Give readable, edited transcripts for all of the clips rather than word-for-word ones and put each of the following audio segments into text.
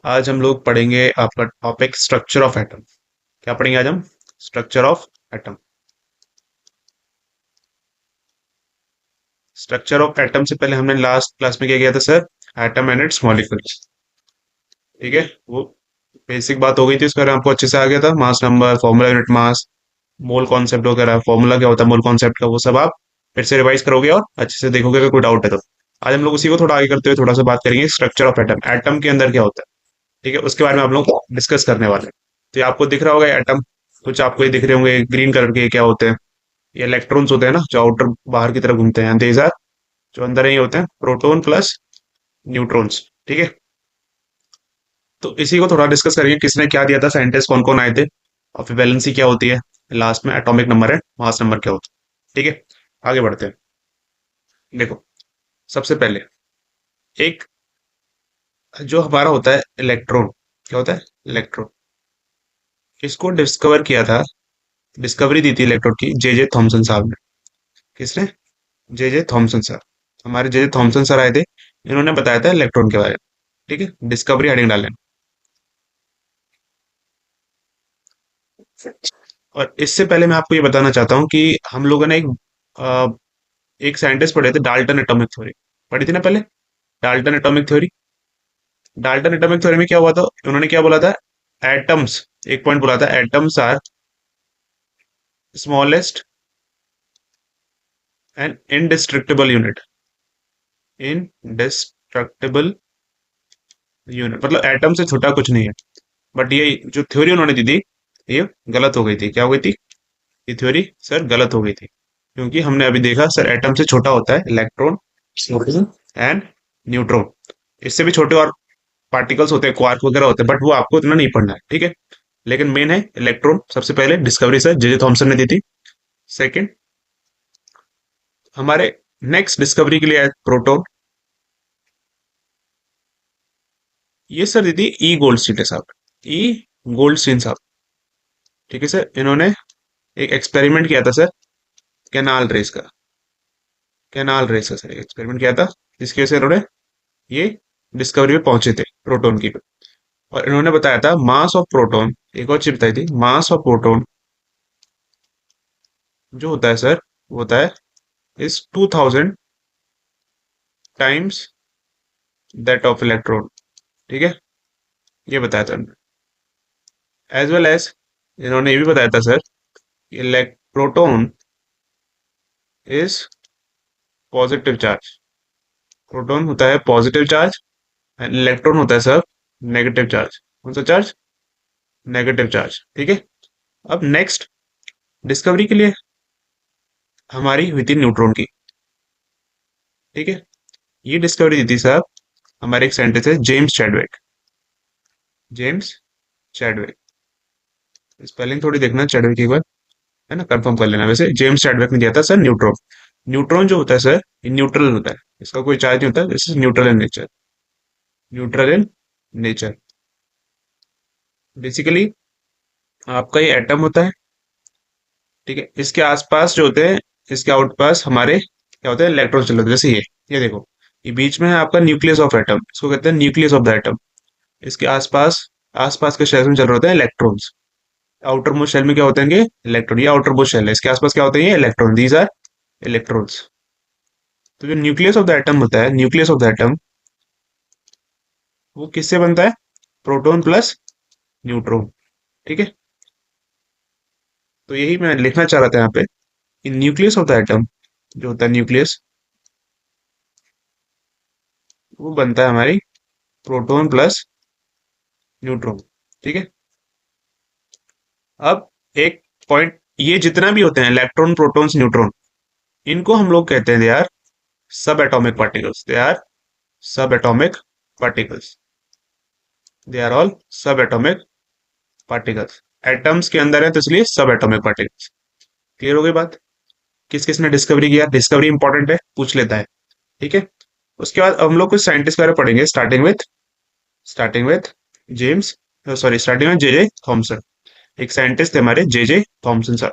आज हम लोग पढ़ेंगे आपका टॉपिक स्ट्रक्चर ऑफ एटम। क्या पढ़ेंगे आज हम? Structure of atom. Structure of atom से पहले हमने लास्ट क्लास में क्या किया था sir? Atom and it's molecules. ठीक है, वो बेसिक बात हो गई थी, उसके बारे में आपको अच्छे से आ गया था। Mass number, formula unit mass, mole concept वगैरह, फॉर्मूला क्या होता है मोल कॉन्सेप्ट का, वो सब आप फिर से रिवाइज करोगे और अच्छे से देखोगे अगर कोई डाउट है तो। आज हम लोग उसी को थोड़ा आगे करते हुए थोड़ा सा बात करेंगे स्ट्रक्चर ऑफ एटम। एटम के अंदर क्या होता है, ठीक है, उसके बारे में आप लोग डिस्कस करने वाले हैं। तो ये आपको दिख रहा होगा एटम, कुछ आपको ये दिख रहे होंगे ग्रीन कलर के, क्या होते हैं? ये इलेक्ट्रॉन्स होते हैं ना, जो आउटर बाहर की तरफ घूमते हैं। देज आर, जो अंदर ही होते हैं, प्रोटॉन प्लस न्यूट्रॉन्स। ठीक है, तो इसी को थोड़ा डिस्कस करेंगे, किसने क्या दिया था, साइंटिस्ट कौन कौन आए थे, और फिर वैलेंसी क्या होती है, लास्ट में एटॉमिक नंबर है, मास नंबर क्या होता है। ठीक है, आगे बढ़ते हैं। देखो, सबसे पहले एक जो हमारा होता है इलेक्ट्रॉन, क्या होता है? इलेक्ट्रॉन। इसको डिस्कवर किया था, डिस्कवरी दी थी इलेक्ट्रॉन की जे जे थॉमसन साहब ने। किसने? जे जे थॉमसन सर। हमारे जे जे थॉमसन सर आए थे, इन्होंने बताया था इलेक्ट्रॉन के बारे में। ठीक है, डिस्कवरी हेडिंग डालें। और इससे पहले मैं आपको ये बताना चाहता हूँ कि हम लोगों ने अ, एक साइंटिस्ट पढ़े थे, डाल्टन एटॉमिक थ्योरी। पढ़ी थी ना पहले, Dalton atomic theory. Dalton atomic theory में क्या हुआ था, उन्होंने क्या बोला था? एटम्स, एक पॉइंट बोला था, atoms are smallest and indestructible unit. Indestructible unit मतलब एटम से छोटा कुछ नहीं है। बट ये जो थ्योरी उन्होंने दी थी, ये गलत हो गई थी। क्या हो गई थी? ये थ्योरी सर गलत हो गई थी, क्योंकि हमने अभी देखा सर, एटम से छोटा होता है इलेक्ट्रॉन, प्रोटॉन एंड न्यूट्रॉन। इससे भी छोटे और पार्टिकल्स होते हैं, क्वार्क वगैरह होते हैं, बट वो आपको इतना नहीं पढ़ना है। ठीक है, लेकिन मेन है इलेक्ट्रॉन। सबसे पहले डिस्कवरी सर जे जे थॉमसन ने दी थी। सेकंड, हमारे नेक्स्ट डिस्कवरी के लिए आए प्रोटॉन। ये सर दी थी ई गोल्डस्टीन साहब। ई गोल्डस्टीन साहब। ठीक है सर, इन्होंने एक एक्सपेरिमेंट किया था सर, कैनाल रेस का। कैनाल रेस का सर एक एक्सपेरिमेंट किया था, जिसकी वजह से इन्होंने ये डिस्कवरी में पहुंचे थे प्रोटॉन की। और इन्होंने बताया था मास ऑफ प्रोटॉन, एक और चीज बताई थी, मास ऑफ प्रोटॉन जो होता है सर, वो होता है is 2000 times that of electron. ठीक है, ये बताया था एज वेल एज इन्होंने ये भी बताया था sir, proton is positive charge. Proton होता है पॉजिटिव चार्ज एंड इलेक्ट्रॉन होता है सर नेगेटिव चार्ज। कौन सा चार्ज? Negative charge. ठीक है, अब नेक्स्ट डिस्कवरी के लिए हमारी हुई थी न्यूट्रॉन की। ठीक है, ये डिस्कवरी दी थी साहब हमारे एक साइंटिस्ट है, James Chadwick. James Chadwick, spelling थोड़ी देखना चैडविक एक बार, है ना, कंफर्म कर लेना। वैसे जेम्स चैडविक ने दिया था सर न्यूट्रॉन। न्यूट्रॉन जो होता है सर, ये न्यूट्रल होता है, इसका कोई चार्ज नहीं होता, this is neutral in nature. Neutral in nature. Basically आपका ये एटम होता है। ठीक है, इसके आसपास जो होते हैं, इसके आउटपास हमारे क्या होते हैं? इलेक्ट्रॉन चल रहे होते हैं। जैसे ये देखो, ये बीच में है आपका न्यूक्लियस ऑफ एटम, इसको कहते हैं न्यूक्लियस ऑफ द एटम। इसके आसपास, आसपास के शेल्स में चल रहे होते हैं इलेक्ट्रॉन्स। आउटर मोस्ट शेल में क्या होते हैं? इलेक्ट्रॉन। ये आउटर मोस्ट शेल है, इसके आसपास क्या होते हैं? ये इलेक्ट्रॉन, दीज आर इलेक्ट्रॉन्स। तो जो न्यूक्लियस ऑफ द एटम होता है, न्यूक्लियस ऑफ द एटम, वो किससे बनता है? Proton plus neutron. ठीक है, तो यही मैं लिखना चाह रहा था यहाँ पे, इन न्यूक्लियस ऑफ द एटम जो होता है न्यूक्लियस, वो बनता है हमारी प्रोटॉन प्लस न्यूट्रॉन। ठीक है, अब एक पॉइंट, ये जितना भी होते हैं इलेक्ट्रॉन, प्रोटॉन्स, न्यूट्रॉन, इनको हम लोग कहते हैं they are subatomic particles. They are subatomic particles. They are all subatomic particles. Atoms के अंदर है तो इसलिए सब एटॉमिक पार्टिकल्स। क्लियर हो गई बात? किस किस ने डिस्कवरी किया? डिस्कवरी इंपॉर्टेंट है, पूछ लेता है। ठीक है, उसके बाद हम लोग कुछ साइंटिस्ट के बारे में पढ़ेंगे, starting with James, sorry, starting में जे जे थॉमसन। एक साइंटिस्ट थे हमारे जे जे थॉमसन सर।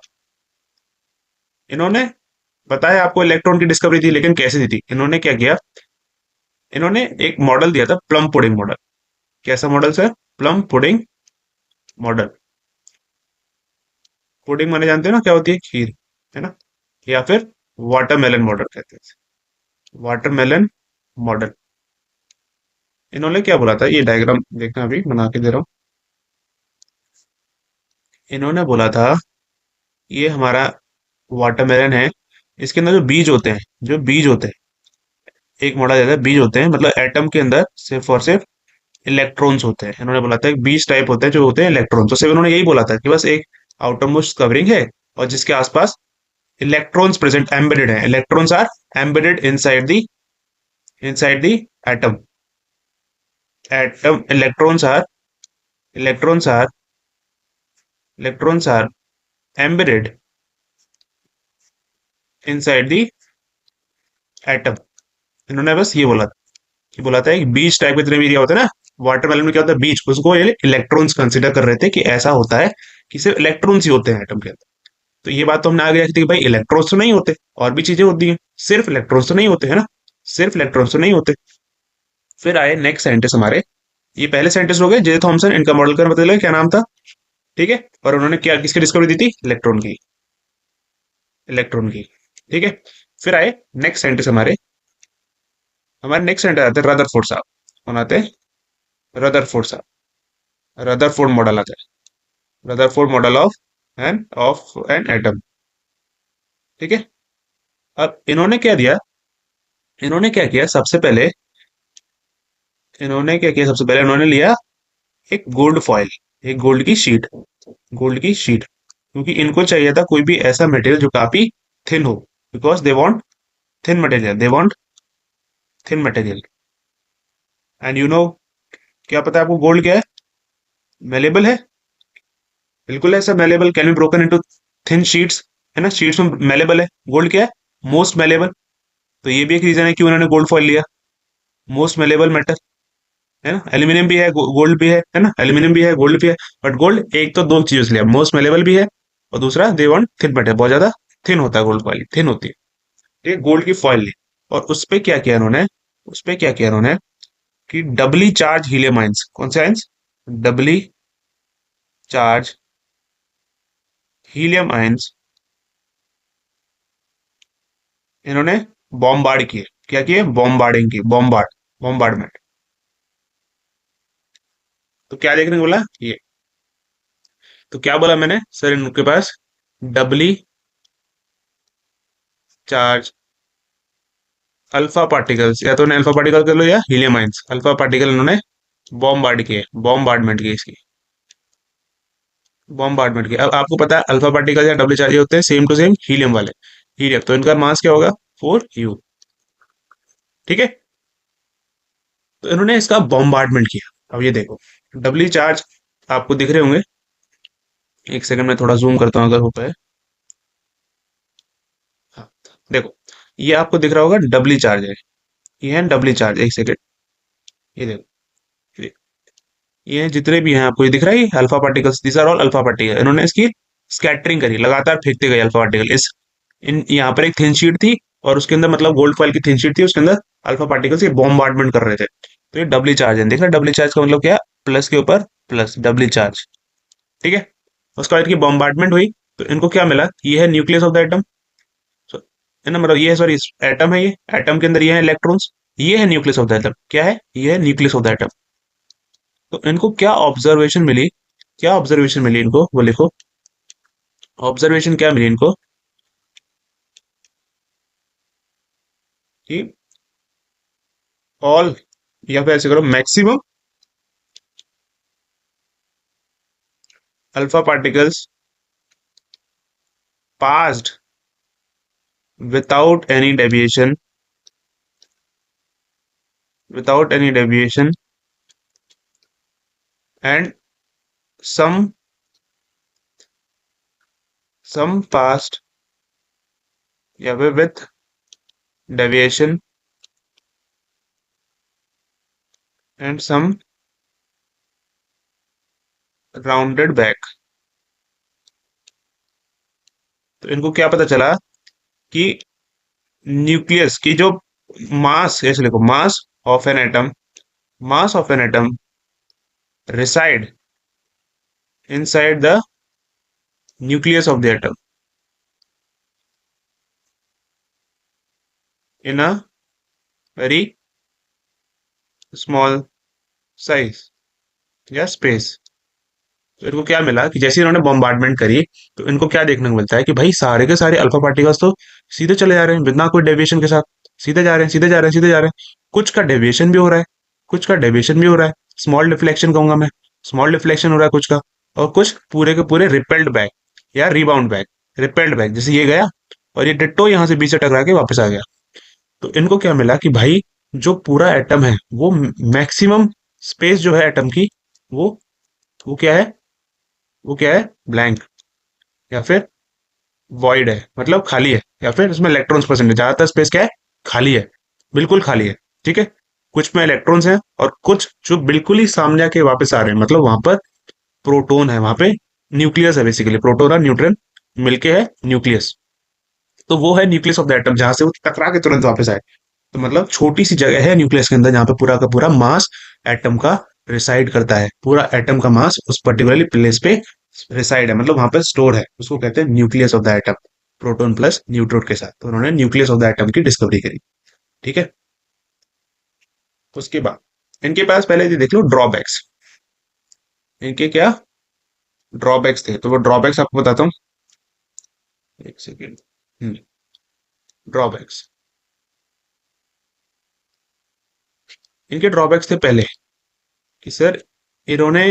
इन्होंने बताया आपको इलेक्ट्रॉन की डिस्कवरी थी, लेकिन कैसे दी थी? इन्होंने क्या किया, इन्होंने एक मॉडल दिया था, प्लम पुडिंग मॉडल। कैसा model sir? Plum pudding model. Pudding माने जानते हो ना क्या होती है? खीर, है ना? या फिर वाटरमेलन मॉडल कहते हैं, वाटरमेलन मॉडल। इन्होंने क्या बोला था, ये डायग्राम देखना, अभी बना के दे रहा हूँ। इन्होंने बोला था ये हमारा वाटरमेलन है, इसके अंदर जो बीज होते हैं, जो बीज होते हैं, एक मॉडल कहता है बीज होते हैं, मतलब एटम के अंदर सिर्फ और सिर्फ इलेक्ट्रॉन्स होते हैं। इन्होंने बोला था एक 20 टाइप होते हैं जो होते हैं इलेक्ट्रॉन, तो सिर्फ इन्होंने यही बोला था कि बस एक आउटर मोस्ट कवरिंग है और जिसके आसपास इलेक्ट्रॉन्स प्रेजेंट एम्बेडेड है, electrons are embedded inside the atom. Atom electrons are electrons are embedded inside the atom. इन्होंने बस ये बोला, कि बोला था एक बीज टाइप के जितने भी एरिया होता है ना, वाटरमेलन में क्या होता है बीज, उसको ये इलेक्ट्रॉन्स कंसीडर कर रहे थे कि ऐसा होता है कि सिर्फ इलेक्ट्रॉन्स ही होते हैं एटम के अंदर। तो ये बात तो हमने आगे रखी थी कि भाई इलेक्ट्रॉन्स तो नहीं होते, और भी चीजें होती हैं, सिर्फ इलेक्ट्रॉन्स तो नहीं होते, है ना? सिर्फ इलेक्ट्रॉन्स तो नहीं होते। फिर आए नेक्स्ट साइंटिस्ट हमारे, ये पहले साइंटिस्ट हो गए जे थॉमसन, इनका मॉडल कर बता क्या नाम था, ठीक है? और उन्होंने क्या किसकी डिस्कवरी दी थी? इलेक्ट्रॉन की, ठीक है? फिर आए नेक्स्ट साइंटिस्ट हमारे, नेक्स्ट साइंटिस्ट आते हैं रदरफोर्ड साहब। कौन आते हैं? रदरफोर्ड साहब। रदरफोर्ड मॉडल आता है, Rutherford model of an atom, ठीक है? अब इन्होंने क्या किया सबसे पहले, इन्होंने लिया एक गोल्ड फॉइल, एक गोल्ड की शीट, क्योंकि इनको चाहिए था कोई भी ऐसा मटेरियल जो काफी थिन हो, because they want thin material. And you know, क्या पता है आपको गोल्ड क्या है? मेलेबल है, बिल्कुल है sir, malleable, can be broken into thin sheets, है ना? शीट्स में मेलेबल है। गोल्ड क्या है? Most malleable. तो ये भी एक रीजन है क्यों उन्होंने गोल्ड फॉइल लिया, मोस्ट मेलेबल मेटल, है ना? एल्यूमिनियम भी है, गोल्ड भी है ना? एल्यूमिनियम भी है, गोल्ड भी है, बट गोल्ड एक तो दो चीजों से लिया, मोस्ट मेलेबल भी है, और दूसरा दे वांट थिन मेटल, बहुत ज्यादा थिन होता है गोल्ड फॉइल, थिन होती है, ठीक है? गोल्ड की फॉइल ली, और उस पे क्या किया इन्होंने कि डबली चार्ज हीलियम आइंस, कौन से आइंस? डबली चार्ज हीलियम आइंस, इन्होंने बॉम्बार्ड किए। क्या किए? बॉम्बार्डिंग की, बॉम्बार्डमेंट। तो क्या देखने को बोला ये, तो क्या बोला मैंने सर, इनके पास डबली चार्ज अल्फा पार्टिकल्स, या तो उन्हें अल्फा पार्टिकल कर लो या हीलियम आइंस, अल्फा पार्टिकल इन्होंने बॉम्बार्डमेंट किए, बॉम्बार्डमेंट किए। अब आपको पता है अल्फा पार्टिकल या डबली चार्ज होते हैं सेम टू सेम हीलियम वाले, हीलियम, तो इनका मास क्या होगा? 4u, ठीक है? तो इन्होंने इसका बॉम्बार्डमेंट किया। अब ये देखो, डबली चार्ज आपको दिख रहे होंगे, एक सेकंड में थोड़ा जूम करता हूँ अगर हो पाए। हाँ, देखो, ये आपको दिख रहा होगा डबली चार्ज है, ये है डबली चार्ज, एक सेकंड, ये देखो, ये जितने भी हैं आपको ये दिख रहा है, ये alpha particles, this are all alpha particle. इन्होंने इसकी स्कैटरिंग करी, लगातार फेंकते गए अल्फा पार्टिकल। इस इन यहाँ पर एक थिन शीट थी, और उसके अंदर मतलब गोल्ड फॉइल की थिन शीट थी, उसके अंदर अल्फा पार्टिकल्स ये बॉम्बार्डमेंट कर रहे थे। तो ये डबली चार्ज है, देख रहे डबली चार्ज का मतलब क्या? प्लस के ऊपर प्लस, डबली चार्ज, ठीक है? उसके बाद की बॉम्बार्डमेंट हुई, तो इनको क्या मिला? ये है न्यूक्लियस ऑफ द एटम, है ना? मतलब ये है, सॉरी, एटम है, ये एटम के अंदर ये है इलेक्ट्रॉन्स, ये है न्यूक्लियस ऑफ द एटम। क्या है? ये है न्यूक्लियस ऑफ द एटम। तो इनको क्या ऑब्जर्वेशन मिली इनको, वो लिखो। ऑब्जर्वेशन क्या मिली इनको कि ऑल, या फिर ऐसे करो, maximum alpha particles passed without any deviation, and some passed, या फिर with deviation, and some rounded back. तो इनको क्या पता चला कि न्यूक्लियस की जो मास, ऐसे लिखो, mass of an atom reside inside the nucleus of the atom in a very small size या space। तो इनको क्या मिला कि जैसे इन्होंने बॉम्बार्डमेंट करी, तो इनको क्या देखने को मिलता है कि भाई सारे के सारे अल्फा पार्टिकल्स तो सीधे चले जा रहे हैं बिना कोई डेविएशन के साथ, सीधे जा रहे हैं, सीधे जा रहे हैं, सीधे जा रहे हैं। कुछ का डेविएशन भी हो रहा है, कुछ का डेविएशन भी हो रहा है, स्मॉल डिफ्लेक्शन कहूंगा मैं, स्मॉल डिफ्लेक्शन हो रहा है कुछ का, और कुछ पूरे के पूरे रिपेल्ड बैक या रिबाउंड बैक। रिपेल्ड बैक जैसे ये गया और ये डिट्टो यहाँ से बीच से टकरा के वापस आ गया। तो इनको क्या मिला कि भाई जो पूरा एटम है वो मैक्सिमम स्पेस जो है एटम की, वो वो क्या है, वो क्या है, ब्लैंक या फिर वॉइड है, मतलब खाली है, या फिर इसमें इलेक्ट्रॉन्स परसेंटेज ज्यादातर स्पेस क्या है, खाली है, बिल्कुल खाली है। ठीक है, कुछ में इलेक्ट्रॉन्स हैं और कुछ जो बिल्कुल ही सामने आके वापस आ रहे हैं, मतलब वहां पर प्रोटॉन है, वहां पे न्यूक्लियस है, बेसिकली प्रोटॉन और न्यूट्रॉन मिलके है न्यूक्लियस। तो वो है न्यूक्लियस ऑफ द एटम, जहां से वो टकरा के तुरंत वापस आए। तो मतलब छोटी सी जगह है न्यूक्लियस के अंदर जहां पे पूरा का पूरा मास एटम का रिसाइड करता है, पूरा एटम का मास उस पर्टिकुलरली प्लेस पे रिसाइड है, मतलब वहां पे स्टोर है, उसको कहते हैं nucleus of the atom. Proton plus neutron के साथ तो उन्होंने न्यूक्लियस ऑफ द एटम की डिस्कवरी करी। ठीक है, उसके बाद इनके पास पहले ये देख लो ड्रॉबैक्स। इनके क्या ड्रॉबैक्स थे, तो वो ड्रॉबैक्स आपको बताता हूँ, एक सेकेंड। ड्रॉबैक्स, इनके ड्रॉबैक्स थे पहले कि सर इन्होंने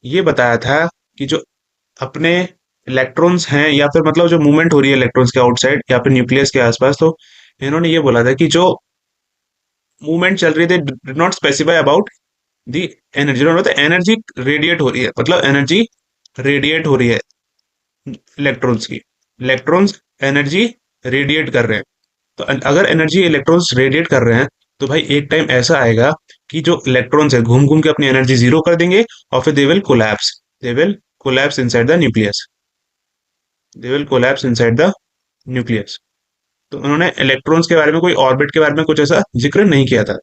ये बताया था कि जो अपने इलेक्ट्रॉन्स हैं, या फिर मतलब जो मूवमेंट हो रही है इलेक्ट्रॉन्स के आउटसाइड या फिर न्यूक्लियस के आसपास, तो इन्होंने ये बोला था कि जो मूवमेंट चल रही थी did not specify about the energy. मतलब एनर्जी रेडिएट हो रही है, मतलब एनर्जी रेडिएट हो रही है इलेक्ट्रॉन्स की, इलेक्ट्रॉन्स एनर्जी रेडिएट कर रहे हैं। तो अगर एनर्जी इलेक्ट्रॉन्स रेडिएट कर रहे हैं, तो भाई एक टाइम ऐसा आएगा कि जो इलेक्ट्रॉन्स है घूम घूम के अपनी एनर्जी जीरो कर देंगे और फिर दे will collapse inside the nucleus, they will collapse inside the nucleus. तो उन्होंने इलेक्ट्रॉन्स के बारे में, कोई ऑर्बिट के बारे में कुछ ऐसा जिक्र नहीं किया था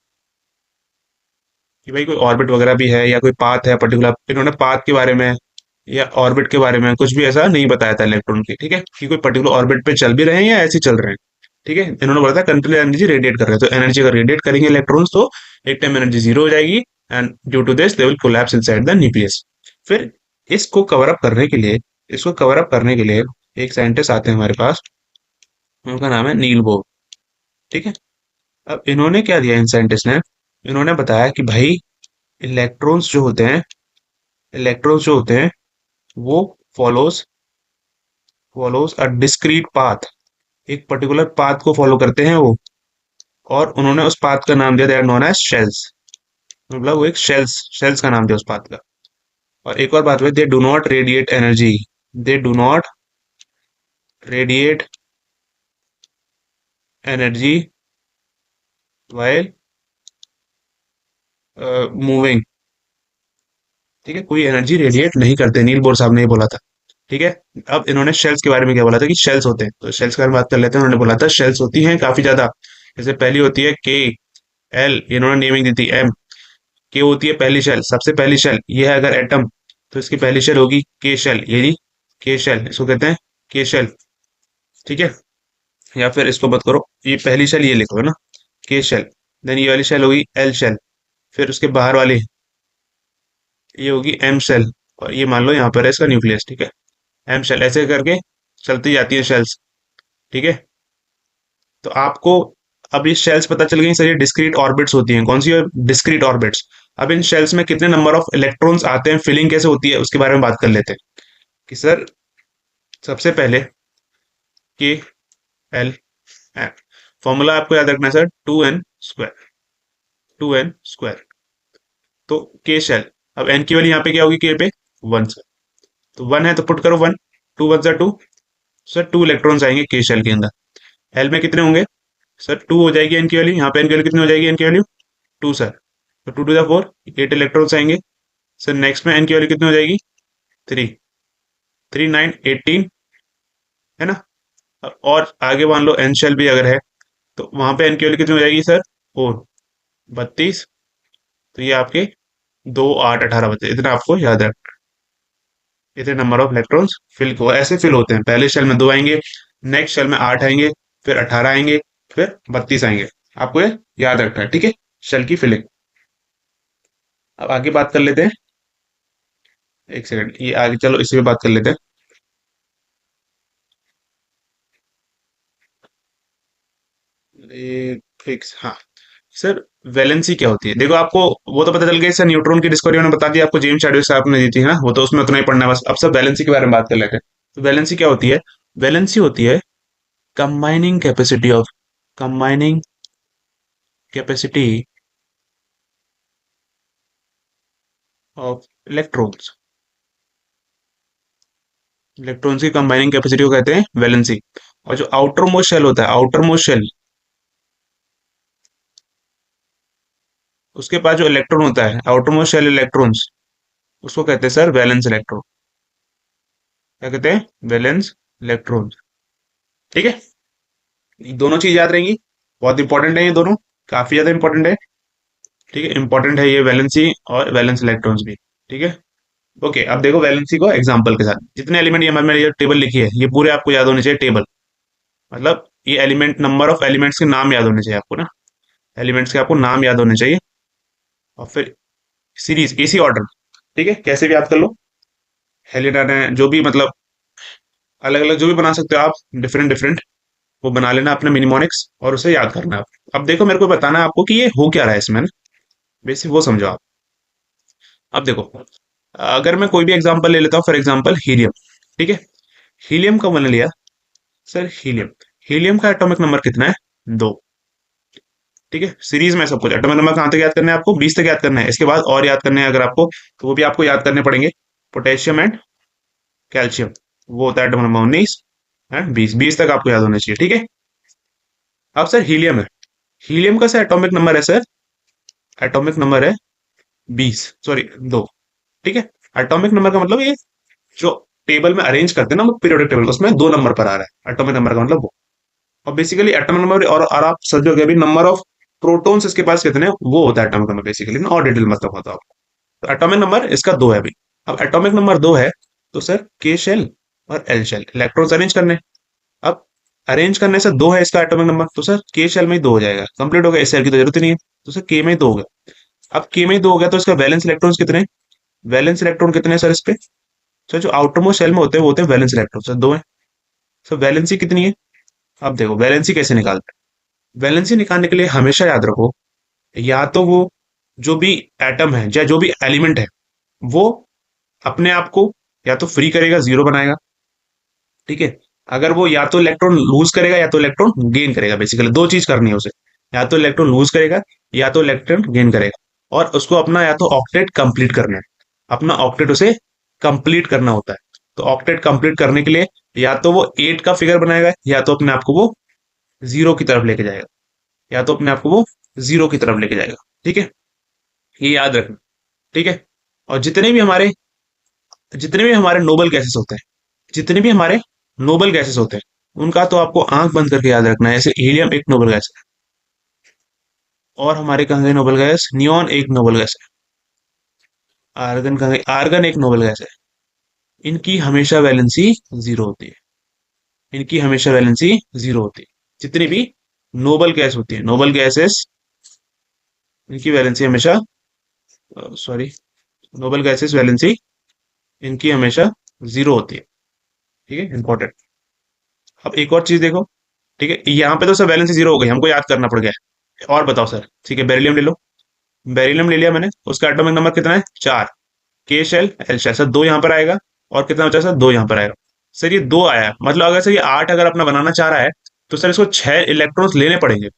कि भाई कोई ऑर्बिट वगैरह भी है या कोई पाथ है पर्टिकुलर। इन्होंने पाथ के बारे में या ऑर्बिट के बारे में कुछ भी ऐसा नहीं बताया था इलेक्ट्रॉन की। ठीक है, कि कोई पर्टिकुलर ऑर्बिट पे चल भी रहे हैं या ऐसे ही चल रहे हैं। ठीक है, इन्होंने बोला था कंटिन्यू एनर्जी रेडिएट कर रहे हैं, तो एनर्जी अगर रेडिएट करेंगे इलेक्ट्रॉन्स तो एक टाइम एनर्जी जीरो हो जाएगी and due to this they will collapse inside the nucleus. फिर इसको कवर अप करने के लिए, इसको कवर अप करने के लिए एक साइंटिस्ट आते हैं हमारे पास, उनका नाम है नील बोर। ठीक है, अब इन्होंने क्या दिया इन साइंटिस्ट ने, इन्होंने बताया कि भाई इलेक्ट्रॉन्स जो होते हैं, इलेक्ट्रॉन्स जो होते हैं वो follows follows a discrete path, एक पर्टिकुलर पाथ को फॉलो करते हैं वो, और उन्होंने उस पाथ का नाम दिया, they are known as shells. मतलब वो एक शेल्स शेल्स का नाम दिया उस पाथ का। और एक और बात हुई, they do not radiate energy, they do not radiate energy while moving. ठीक है, कोई एनर्जी रेडिएट नहीं करते, नील बोर साहब ने ये बोला था। ठीक है, अब इन्होंने शेल्स के बारे में क्या बोला था कि शेल्स होते हैं, तो शेल्स के बारे में बात कर लेते हैं। उन्होंने बोला था शेल्स होती हैं काफी ज्यादा, जैसे पहली होती है के एल, इन्होंने नेमिंग दी थी एम। के होती है पहली शेल, सबसे पहली शेल, ये है अगर एटम, तो इसकी पहली शेल होगी के शेल, ये जी के शेल, इसको कहते हैं के शेल। ठीक है, या फिर इसको मत करो, ये पहली शेल ये लिखो है ना, के शेल। देन ये वाली शेल होगी एल शेल, फिर उसके बाहर वाली ये होगी एम शेल, और ये मान लो यहाँ पर है इसका न्यूक्लियस। ठीक है, एम शेल, ऐसे करके चलती जाती है शेल्स। ठीक है, तो आपको अब ये शेल्स पता चल गई सर, ये डिस्क्रीट ऑर्बिट्स होती हैं, कौन सी डिस्क्रीट ऑर्बिट्स। अब इन शेल्स में कितने नंबर ऑफ इलेक्ट्रॉन्स आते हैं, फिलिंग कैसे होती है उसके बारे में बात कर लेते हैं कि सर सबसे पहले के एल एम, फॉर्मूला आपको याद रखना है सर, टू एन स्क्वायर। तो के शेल, अब एन की वैल्यू यहाँ पे क्या होगी, के पे वन सर, तो वन है तो पुट करो one, two one sir two, sir two electrons आएंगे के शेल के अंदर। एल में कितने होंगे सर, टू हो जाएगी एन की वैल्यू, यहाँ पे एन की वैल्यू कितनी हो जाएगी, एन की वैल्यू टू सर, तो two two the four, eight electrons आएंगे। सर नेक्स्ट में एन की वैल्यू कितनी हो जाएगी, थ्री, थ्री नाइन एटीन, है ना। और आगे मान लो एन शेल भी अगर है, तो वहां पे एन की वैल्यू कितनी हो जाएगी सर, फोर, बत्तीस। तो ये आपके 2 8 18 बचे, इतना आपको याद रखना है। इतने नंबर ऑफ इलेक्ट्रॉन्स फिल को ऐसे फिल होते हैं, पहले शेल में 2 आएंगे, नेक्स्ट शेल में 8 आएंगे, फिर 18 आएंगे, फिर 32 आएंगे। आपको ये याद रखना है, ठीक है। शेल की फिलिंग। अब आगे बात कर लेते हैं। एक सेकंड, ये आगे चलो इसी पे बात कर लेते हैं। ये फिक्स, हाँ। सर वैलेंसी क्या होती है, देखो आपको वो तो पता चल गया सर, न्यूट्रॉन की डिस्कवरी उन्होंने बता दिया आपको, जेम्स चैडविक साहब ने दी थी ना, वो तो उसमें उतना ही पढ़ना है बस। अब सब वैलेंसी के बारे में बात कर लेते हैं। तो वैलेंसी क्या होती है? वैलेंसी होती है combining capacity of, combining capacity of electrons. Electrons की कंबाइनिंग कैपेसिटी को कहते हैं वैलेंसी। और जो आउटर मोस्ट शेल होता है, आउटर मोस्ट शेल, उसके पास जो इलेक्ट्रॉन होता है, आउटर मोस्ट शेल इलेक्ट्रॉन्स, उसको कहते हैं सर वैलेंस इलेक्ट्रॉन। क्या कहते हैं? Valence electron. ठीक है, ये दोनों चीज याद रहेंगी, बहुत इंपॉर्टेंट है ये दोनों, काफी ज्यादा इंपॉर्टेंट है। ठीक है, इंपॉर्टेंट है ये वैलेंसी और वैलेंस इलेक्ट्रॉन्स भी। ठीक है। ओके, अब देखो वैलेंसी को एग्जांपल के साथ, जितने एलिमेंट ये मैंने ये टेबल लिखी है, ये पूरे आपको याद होने चाहिए टेबल। मतलब ये एलिमेंट, नंबर ऑफ एलिमेंट्स के नाम याद होने चाहिए आपको ना, एलिमेंट्स के आपको नाम याद होने चाहिए। और फिर सीरीज, इसी ऑर्डर। ठीक है, कैसे भी याद कर लो, हेलिडन है जो भी, मतलब अलग अलग जो भी बना सकते हो आप, डिफरेंट डिफरेंट, वो बना लेना अपने मिनिमोनिक्स और उसे याद करना है आप। अब देखो मेरे को बताना है आपको कि ये हो क्या रहा है इसमें ना, बेसिक वो समझो आप। अब देखो, अगर मैं कोई भी एग्जांपल ले लेता हूँ, फॉर एग्जांपल हीलियम। ठीक है, हीलियम का बना लिया सर, हीलियम। हीलियम का एटॉमिक नंबर कितना है? 2। ठीक है, सीरीज में सब कुछ, एटॉमिक नंबर कहाँ तक याद करना है आपको? 20 तक याद करना है। इसके बाद और याद करने हैं अगर आपको, तो वो भी आपको याद करने पड़ेंगे। पोटेशियम एंड कैल्शियम, वो होता है एटॉमिक नंबर 19 एंड 20, 20 तक आपको याद होना चाहिए। ठीक है। अब सर हीलियम है, हीलियम का सर एटॉमिक नंबर है सर, एटॉमिक नंबर है 20, सॉरी 2। ठीक है, एटॉमिक नंबर का मतलब ये जो टेबल में अरेंज करते हैं ना, पीरियोडिक टेबल, उसमें 2 नंबर पर आ रहा है एटॉमिक नंबर का मतलब वो। और बेसिकली एटॉमिक नंबर, और आप समझोगे अभी नंबर ऑफ प्रोटॉन्स इसके पास कितने हैं, वो होता है एटॉमिक नंबर बेसिकली ना, और डिटेल मतलब होता है आपको। तो एटॉमिक नंबर इसका 2 है अभी। अब एटॉमिक नंबर 2 है, तो सर के शेल और एल शेल, इलेक्ट्रॉन्स अरेंज करने। अब अरेंज करने से 2 है इसका एटॉमिक नंबर, तो सर के शेल में ही 2 हो जाएगा, कंप्लीट हो गया, इस शेल की तो जरूरत ही नहीं है। तो सर के में ही 2 हो गया। अब के में ही 2 हो गया, तो इसका वैलेंस इलेक्ट्रॉन्स कितने हैं? वैलेंस इलेक्ट्रॉन कितने हैं सर इस पे? सर जो आउटर मोस्ट शेल में होते हैं वो होते हैं वैलेंस इलेक्ट्रॉन, सर 2 है। सर वैलेंसी कितनी है? अब देखो वैलेंसी कैसे निकालते हैं। वैलेंसी निकालने के लिए हमेशा याद रखो, या तो वो जो भी एटम है या जो भी एलिमेंट है, वो अपने आप को या तो फ्री करेगा, जीरो बनाएगा। ठीक है, अगर वो या तो इलेक्ट्रॉन लूज करेगा या तो इलेक्ट्रॉन गेन करेगा, बेसिकली 2 चीज करनी है उसे, या तो इलेक्ट्रॉन लूज करेगा या तो इलेक्ट्रॉन गेन करेगा। और उसको अपना या तो ऑक्टेट कंप्लीट करना है, अपना ऑक्टेट उसे कंप्लीट करना होता है। तो ऑक्टेट कंप्लीट करने के लिए या तो वो 8 का फिगर बनाएगा, या तो अपने आप को वो जीरो की तरफ लेके जाएगा, या तो अपने आप को वो जीरो की तरफ लेके जाएगा। ठीक है, ये याद रखना। ठीक है, और जितने भी हमारे नोबल गैसेस होते हैं, जितने भी हमारे नोबल गैसेस होते हैं, उनका तो आपको आंख बंद करके याद रखना है। जैसे हीलियम एक नोबल गैस है, और हमारे कहाँ गए नोबल गैस? नियॉन एक नोबल गैस है। आर्गन कहाँ गई? आर्गन एक नोबल गैस है। इनकी हमेशा वैलेंसी जीरो होती है, इनकी हमेशा वैलेंसी जीरो होती है। जितनी भी नोबल गैस होती है, नोबल गैसेस, इनकी वैलेंसी हमेशा, सॉरी, नोबल गैसेस वैलेंसी इनकी हमेशा जीरो होती है। ठीक है, इंपॉर्टेंट। अब एक और चीज देखो। ठीक है, यहाँ पे तो सर वैलेंसी जीरो हो गई, हमको याद करना पड़ गया है। और बताओ सर, ठीक है, बेरिलियम ले लो। बेरिलियम ले लिया मैंने, उसका एटॉमिक नंबर कितना है? 4। के शेल एल शेल, सर 2 यहाँ पर आएगा, और कितना बचा सर? 2 यहाँ पर आएगा। सर ये 2 आया, मतलब अगर सर ये 8 अगर अपना बनाना चाह रहा है, तो सर इसको 6 इलेक्ट्रॉन्स लेने पड़ेंगे।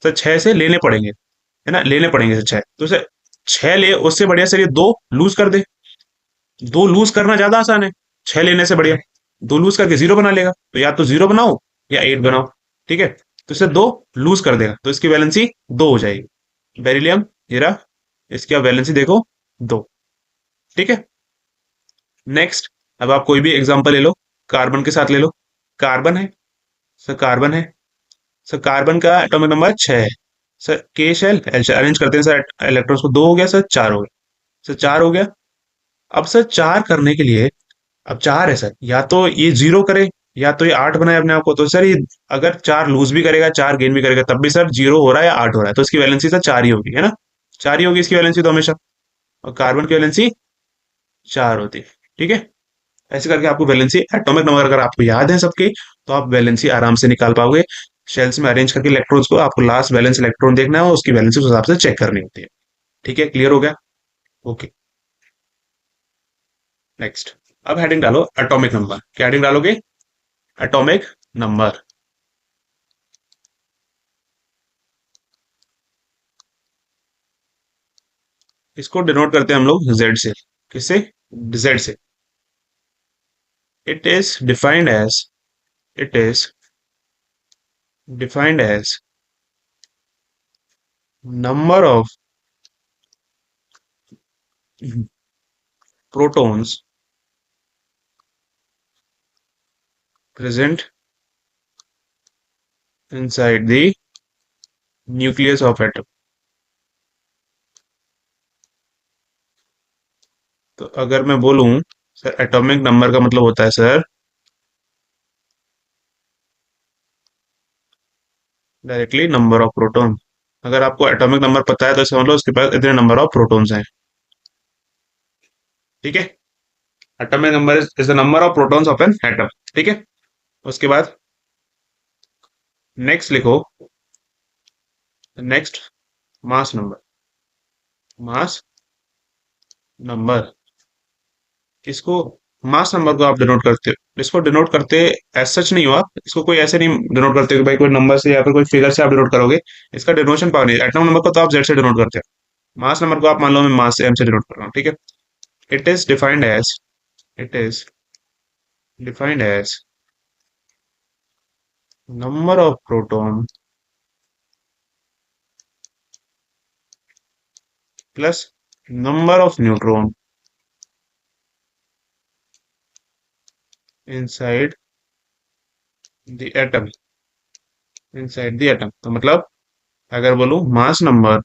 सर 6 से लेने पड़ेंगे, है ना, लेने पड़ेंगे सर 6। तो सर 6 ले, उससे बढ़िया सर ये 2 लूज कर दे। 2 लूज करना ज्यादा आसान है, 6 लेने से बढ़िया 2 लूज करके 0 बना लेगा। तो या तो 0 बनाओ या 8 बनाओ। ठीक है, तो इसे 2 लूज कर देगा, तो इसकी वैलेंसी 2 हो जाएगी। बेरिलियम ये रहा, इसकी आप वैलेंसी देखो 2। ठीक है, नेक्स्ट। अब आप कोई भी एग्जांपल ले लो, कार्बन के साथ ले लो। कार्बन है, सर कार्बन है, सर कार्बन का एटॉमिक नंबर 6 है। सर के शेल एल शेल अरेंज करते हैं सर, इलेक्ट्रॉन्स को 2 हो गया सर, 4 हो गया। सर 4 हो गया। अब सर 4 करने के लिए, अब 4 है सर, या तो ये 0 करे या तो ये 8 बनाए अपने आप को। तो सर ये अगर 4 लूज भी करेगा 4 गेन भी करेगा तब भी सर 0 हो रहा है या 8 हो रहा है, तो इसकी वैलेंसी सर 4 ही होगी, है ना। 4 ही होगी इसकी वैलेंसी तो हमेशा, और कार्बन की वैलेंसी 4 होती है। ठीक है, ऐसे करके आपको वैलेंसी, एटॉमिक नंबर अगर आपको याद है सबके, तो आप वैलेंसी आराम से निकाल पाओगे। शेल्स में अरेंज करके इलेक्ट्रॉन्स को आपको लास्ट वैलेंस इलेक्ट्रॉन देखना है और उसकी वैलेंसी उस हिसाब से चेक करनी होती है। ठीक है, क्लियर हो गया। Okay, next. अब हेडिंग डालो एटॉमिक नंबर। क्या हेडिंग डालोगे? Atomic number. इसको डिनोट करते हैं हम लोग जेड से। किससे? जेड से। It is defined as, it is defined as number of protons present inside the nucleus of atom। तो अगर मैं बोलूं सर एटॉमिक नंबर का मतलब होता है sir directly number of proton. अगर आपको एटॉमिक नंबर पता है तो समझ लो उसके पास इतने नंबर ऑफ प्रोटॉन्स हैं। ठीक है, atomic number is the number of protons of an atom. ठीक है, उसके बाद नेक्स्ट लिखो, next mass number. Mass number, इसको मास नंबर को आप डिनोट करते हो, इसको डिनोट करते एज सच नहीं हो आप, इसको कोई ऐसे नहीं डिनोट करते कि भाई कोई नंबर से या फिर कोई फिगर से आप डिनोट करोगे। इसका डिनोशन पावर नहीं, एटम नंबर को तो आप जेड से डिनोट करते हो, मास नंबर को आप मान लो मैं मास से एम से डिनोट कर रहा हूँ। ठीक है, it is defined as, it is defined as number of proton plus number of neutron inside the atom, inside the atom. तो मतलब अगर बोलूं mass number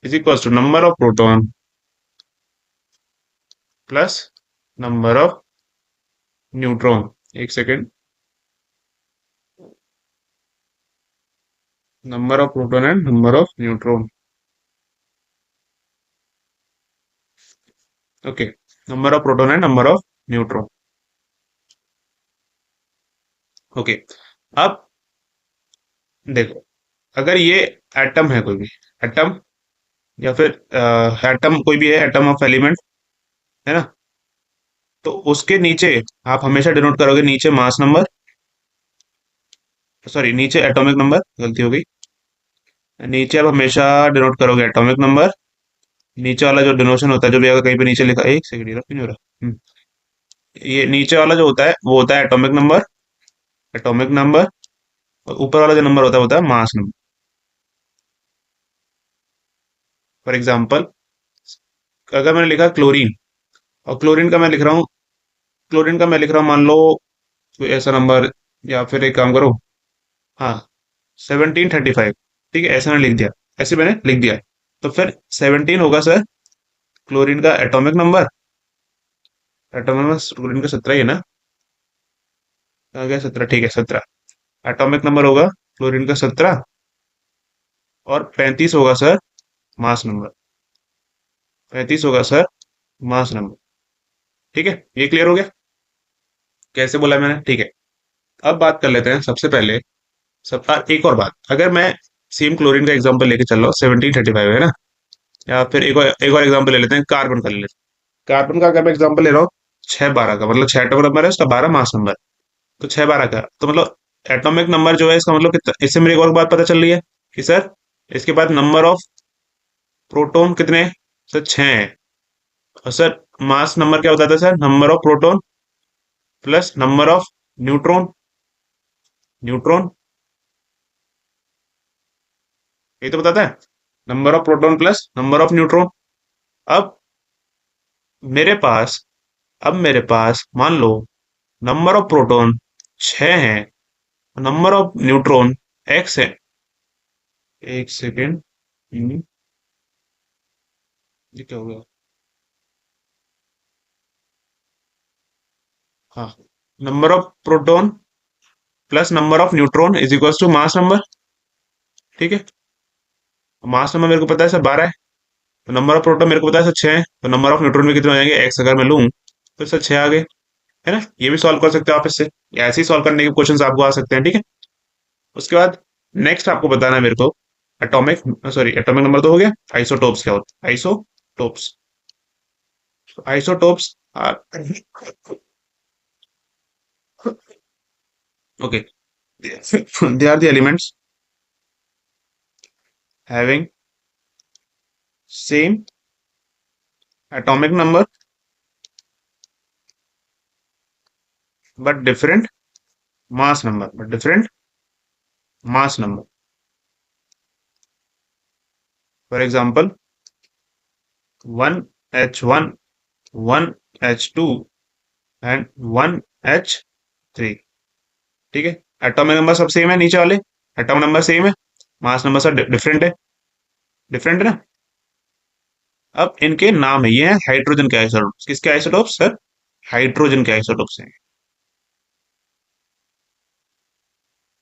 is equal to number of proton plus number of neutron. एक second, number of proton and number of neutron. Okay, number of proton and number of neutron. Okay, अब देखो, अगर ये atom है, कोई भी एटम, या फिर एटम कोई भी है, एटम ऑफ एलिमेंट, है ना, तो उसके नीचे आप हमेशा डिनोट करोगे नीचे मास नंबर, सॉरी नीचे एटॉमिक नंबर, गलती हो गई। नीचे आप हमेशा डिनोट करोगे एटॉमिक नंबर। नीचे वाला जो डिनोशन होता है, जो भी अगर कहीं पे नीचे लिखा, एक सेकंड, ये क्यों नहीं हो रहा। ये नीचे वाला जो होता है वो होता है एटॉमिक नंबर, एटॉमिक नंबर। और ऊपर वाला जो नंबर होता है वो होता है मास नंबर। फॉर एग्जाम्पल, अगर मैंने लिखा क्लोरीन, और क्लोरीन का मैं लिख रहा हूँ, क्लोरीन का मैं लिख रहा हूँ मान लो कोई ऐसा नंबर, या फिर एक काम करो, हाँ 1735। ठीक है, ऐसा मैंने लिख दिया, ऐसे मैंने लिख दिया। तो फिर 17 होगा सर क्लोरीन का atomic number, atomic number chlorine का 17 ही है ना, आ गया 17, ठीक है 17 एटॉमिक नंबर होगा क्लोरीन का 17। और 35 होगा सर मास नंबर, 35 होगा सर मास नंबर। ठीक है, ये क्लियर हो गया कैसे बोला मैंने। ठीक है, अब बात कर लेते हैं सबसे पहले, एक और बात, अगर मैं सेम क्लोरीन का एग्जांपल लेके चल रहा हूँ, 1735 है ना, या फिर एक और एग्जांपल ले लेते हैं, कार्बन का ले लेते हैं। कार्बन का अगर मैं एग्जांपल ले रहा हूँ 612 का, मतलब 6 एटॉमिक नंबर है उसका, 12 मास नंबर। तो 612 का तो मतलब एटॉमिक नंबर जो है इसका मतलब कितना, इससे मेरे को एक और बात पता चल रही है कि सर इसके बाद नंबर ऑफ प्रोटॉन कितने हैं? सर 6 है। और सर मास नंबर क्या बताता है sir? Number of proton plus number of neutron, neutron, ये तो बताता है, number of proton plus number of neutron. अब मेरे पास, अब मेरे पास मान लो नंबर ऑफ प्रोटॉन 6 है, नंबर ऑफ न्यूट्रॉन x है। एक सेकेंड, ये क्या हो गया? हाँ, number of proton plus number of neutron is equals to mass number. ठीक है, मास नंबर मेरे को पता है सर 12 है, तो नंबर ऑफ प्रोटॉन मेरे को पता है सर 6 है, तो नंबर ऑफ न्यूट्रॉन में कितने हो जाएंगे, एक्स अगर मैं लूँ तो सर 6 आ गए, है ना? ये भी सॉल्व कर सकते हो आप इससे, या ऐसे ही सॉल्व करने के क्वेश्चंस आपको आ सकते हैं, ठीक है? उसके बाद नेक्स्ट आपको बताना है मेरे को एटॉमिक, सॉरी एटॉमिक नंबर तो हो गया, आइसोटोप्स क्या होता है, isotopes. Isotopes are okay, they are the elements having same atomic number but different mass number, but different mass number. For example 1 H1, 1 H2 and 1 H3। ठीक है, atomic number सब same है, नीचे वाले एटॉमिक नंबर सेम है, mass number सब different है, different है ना? अब इनके नाम है, ये है हाइड्रोजन के आइसोटोप्स। किसके आइसोटोप्स सर? हाइड्रोजन के आइसोटोप्स हैं,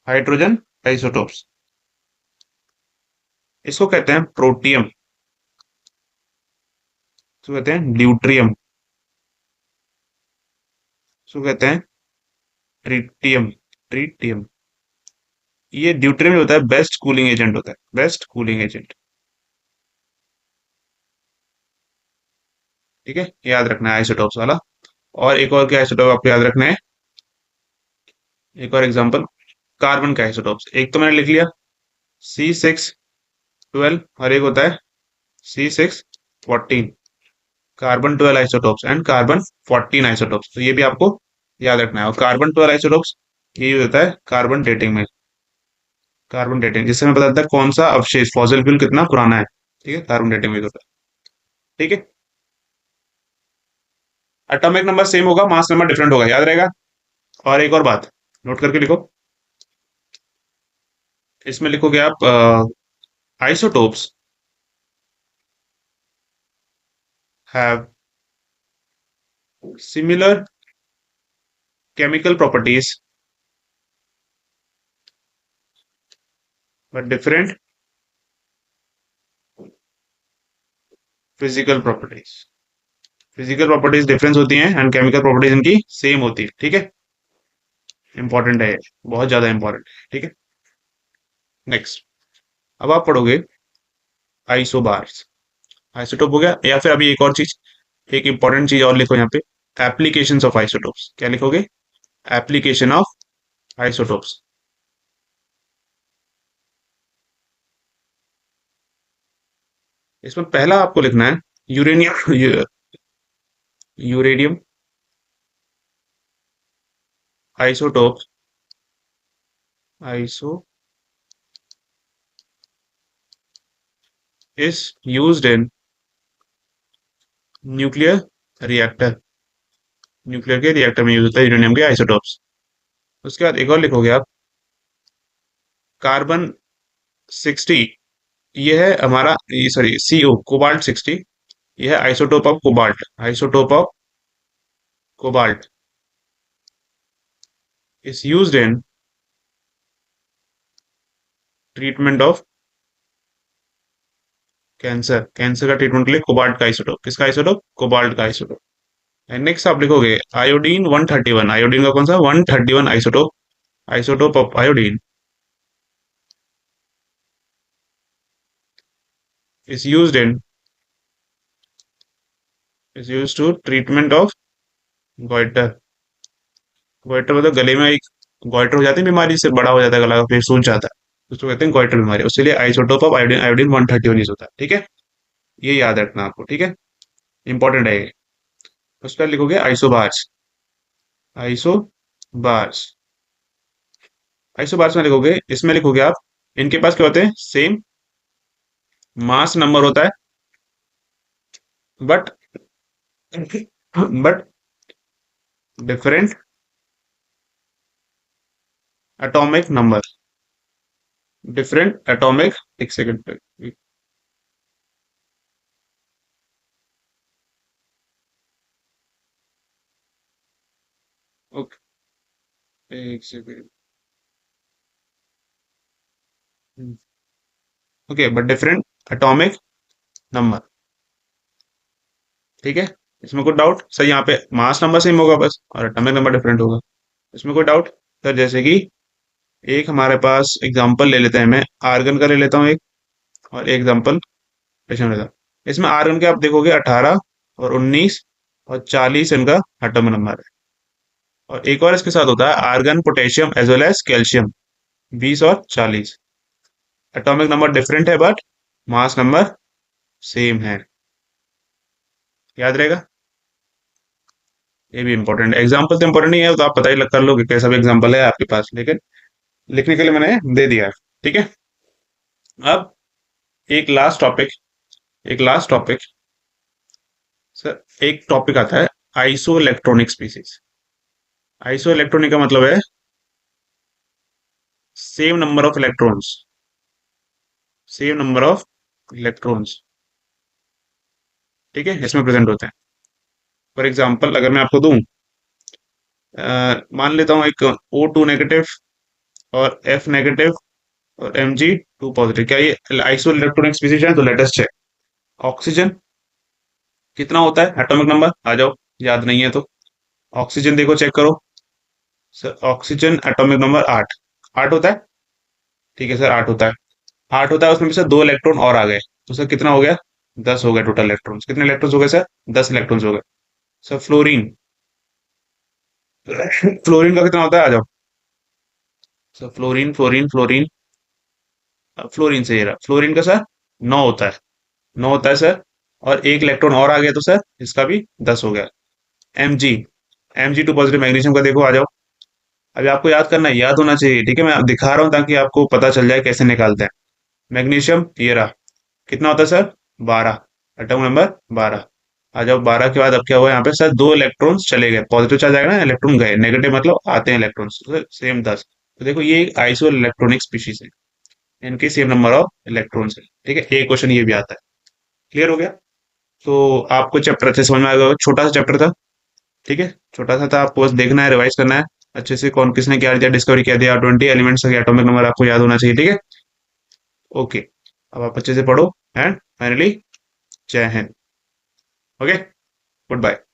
हाइड्रोजन आइसोटोप्स। इसको कहते हैं प्रोटियम, इसको कहते हैं ड्यूट्रियम, इसको कहते हैं ट्रिटियम, ट्रिटियम। ये ड्यूट्रियम होता है बेस्ट कूलिंग एजेंट, होता है बेस्ट कूलिंग एजेंट। ठीक है, याद रखना है आइसोटोप्स वाला। और एक और क्या आइसोटोप आपको याद रखना है, एक और एग्जांपल, कार्बन का आइसोटोप्स। एक तो मैंने लिख लिया C612, और एक होता है C614, carbon 12 isotopes and carbon 14 isotopes. तो ये भी आपको याद रखना है। और कार्बन 12 आइसोटोप्स ये यूज होता है कार्बन डेटिंग में, कार्बन डेटिंग जिससे हमें पता चलता है कौन सा अवशेष फॉसिल फ्यूल कितना पुराना है। ठीक है, कार्बन डेटिंग में यूज होता है। ठीक है, एटॉमिक नंबर सेम होगा, मास नंबर डिफरेंट होगा, याद रहेगा। और एक और बात नोट करके लिखो, इसमें लिखोगे आप isotopes have similar chemical properties but different physical properties. Physical properties difference होती हैं एंड केमिकल प्रॉपर्टीज इनकी सेम होती है। ठीक है, इंपॉर्टेंट है ये, बहुत ज्यादा इंपॉर्टेंट है। ठीक है, नेक्स्ट अब आप पढ़ोगे आइसोबार्स। आइसोटोप हो गया, या फिर अभी एक और चीज, एक इंपॉर्टेंट चीज और लिखो यहाँ पे, एप्लीकेशंस ऑफ आइसोटोप्स। क्या लिखोगे? Application of isotopes. इसमें पहला आपको लिखना है uranium, uranium isotope, iso is used in nuclear reactor. Nuclear के रिएक्टर में यूज होता है यूरेनियम के आइसोटोप्स। उसके बाद एक और लिखोगे आप, कार्बन 60, ये है हमारा, ये सॉरी CO कोबाल्ट 60, ये है isotope of cobalt, isotope of cobalt is used in treatment of cancer. Cancer का ट्रीटमेंट के लिए कोबाल्ट का आइसोटोप, किसका आइसोटोप? कोबाल्ट का आइसोटोप। एंड नेक्स्ट आप लिखोगे आयोडीन 131, आयोडीन का कौन सा? 131 isotope, isotope of iodine is used in, is used to treatment of goiter. Goiter मतलब गले में एक गोइटर हो जाती है बीमारी, से बड़ा हो जाता है गला, फिर सूज जाता है, उसको कहते हैं गोइटर बीमारी। उसके लिए isotope of iodine, iodine 131 use होता है। ठीक है, ये याद रखना आपको, ठीक है, इंपॉर्टेंट है ये। उसके बाद लिखोगे आइसोबार्स, आइसोबार्स, आइसोबार्स में लिखोगे, इसमें लिखोगे आप, इनके पास क्या होते हैं? सेम मास नंबर होता है but but different atomic number, different atomic, एक सेकंड पे, ओके, एक second. Okay, but different atomic number. ठीक है, इसमें कोई डाउट सर? यहाँ पे मास नंबर सेम होगा बस, और एटॉमिक नंबर डिफरेंट होगा। इसमें कोई डाउट? सर जैसे कि एक हमारे पास एग्जांपल ले लेते हैं, मैं आर्गन का ले लेता हूँ एक, और एक एग्जांपल पेशेंट लेता हूँ। इसमें आर्गन के आप देखोगे 18 और 19 और 40 इनका एटॉमिक नंबर है। और एक और इसके साथ होता है argon, potassium as well as calcium, 20 और 40। एटॉमिक नंबर डिफरेंट है बट मास नंबर सेम है। याद रहेगा? ये भी इंपॉर्टेंट है। एग्जाम्पल तो इंपॉर्टेंट नहीं है, तो आप पता ही कर लोगे कैसा भी एग्जाम्पल है आपके पास, लेकिन लिखने के लिए मैंने दे दिया है। ठीक है, अब एक लास्ट टॉपिक, एक लास्ट टॉपिक सर, एक टॉपिक आता है iso electronic species. Iso electronic का मतलब है same number of electrons, same number of electrons. ठीक है, इसमें प्रेजेंट होते हैं। फॉर एग्जाम्पल अगर मैं आपको दूं, मान लेता हूं एक O2 नेगेटिव और F नेगेटिव और Mg2 पॉजिटिव, क्या ये आइसो इलेक्ट्रॉनिक स्पीसीज है? तो लेट अस चेक। ऑक्सीजन कितना होता है एटॉमिक नंबर? आ जाओ, याद नहीं है तो ऑक्सीजन देखो, चेक करो। सर ऑक्सीजन एटॉमिक नंबर 8, 8 होता है। ठीक है सर, 8 होता है। 8 होता है, उसमें से 2 इलेक्ट्रॉन और आ गए, तो सर कितना हो गया? 10 हो गया टोटल इलेक्ट्रॉन्स। कितने इलेक्ट्रॉन्स हो गए सर? 10 इलेक्ट्रॉन्स हो गए। सर फ्लोरीन, फ्लोरीन का कितना होता है? आ जाओ। Sir fluorine fluorine fluorine, fluorine से ये रहा, फ्लोरीन का सर 9 होता है, 9 होता है सर। और एक इलेक्ट्रॉन और आ गया, तो सर इसका भी 10 हो गया। Mg, Mg2 पॉजिटिव मैग्नीशियम का देखो, आ जाओ। अभी आपको याद करना है, याद होना चाहिए। ठीक है, मैं आप दिखा रहा हूँ ताकि आपको पता चल जाए कैसे निकालते हैं। मैग्नीशियम ये रहा, कितना होता है सर? 12, atom number 12। आ जाओ, 12 के बाद अब क्या हुआ यहाँ पे सर? 2 इलेक्ट्रॉन्स चले गए, पॉजिटिव चार्ज आएगा ना, इलेक्ट्रॉन गए, नेगेटिव मतलब आते हैं इलेक्ट्रॉन्स, तो सेम 10। तो देखो ये एक आइसो इलेक्ट्रॉनिक स्पीशीज है, इनकी सेम नंबर ऑफ इलेक्ट्रॉन्स है। ठीक है, एक क्वेश्चन ये भी आता है। क्लियर हो गया? तो आपको चैप्टर अच्छे समझ में आ गया? छोटा सा चैप्टर था। ठीक है, छोटा सा था, आपको बस देखना है, रिवाइज करना है अच्छे से, कौन किसने क्या दिया, डिस्कवरी क्या दिया, 20 एलिमेंट्स का एटॉमिक नंबर आपको याद होना चाहिए। ठीक है, ओके। अब आप अच्छे से पढ़ो, एंड फाइनली जय हिंद। Okay, good bye.